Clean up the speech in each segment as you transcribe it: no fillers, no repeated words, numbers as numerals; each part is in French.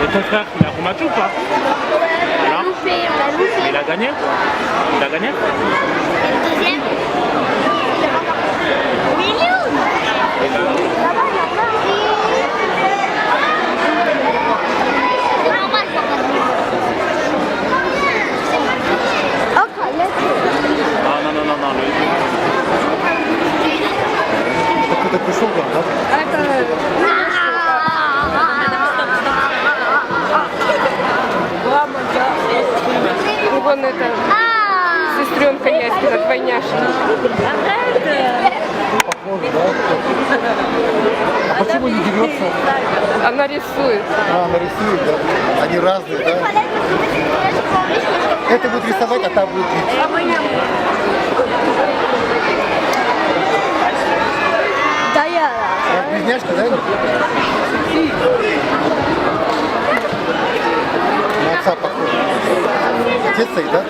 Et ton frère, il a combattu ou pas? Alors? Il a gagné? Il a gagné? Et le deuxième? Такой шел, да? Вон это сестренка Яськина, двойняшка. Похоже, да? А почему не дерется? Она рисует. Она рисует, да? Они разные, да? Это будет рисовать, а та будет пить. Да я. Близняшки, да? На отца похож. Отец стоит, да?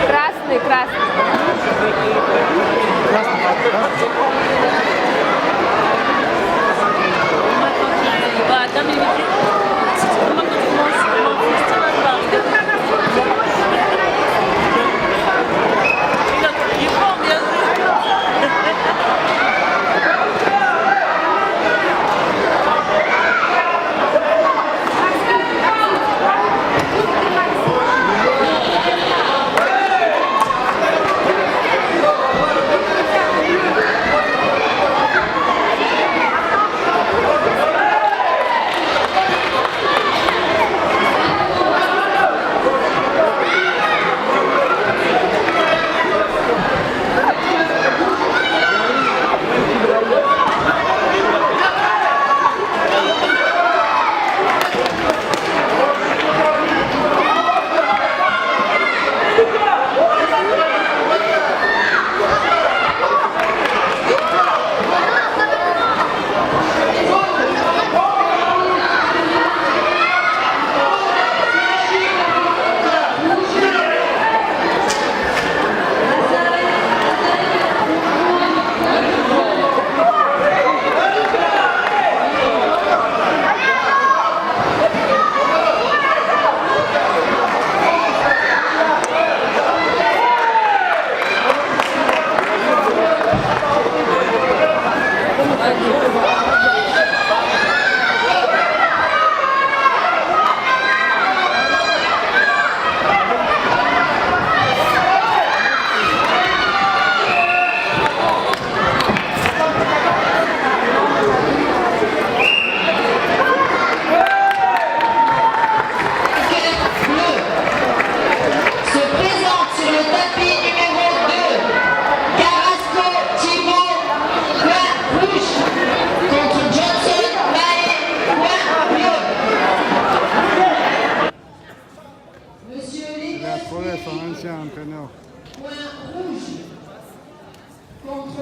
Красный, красный.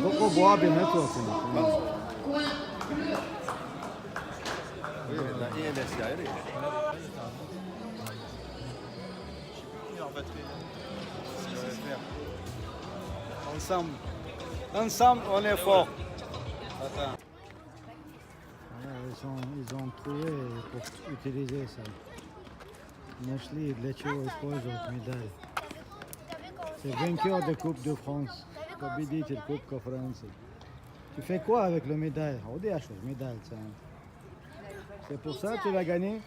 Beaucoup boire bien mettre aussi. Ensemble. Ensemble, on est fort. Ils ont trouvé pour utiliser ça. Нашли для чего использовать медаль. C'est vainqueur de Coupe de France, победитель Кубка Франции. Tu fais quoi avec le médaille? On dit la chose, médaille, ça. C'est pour ça que tu l'as gagné?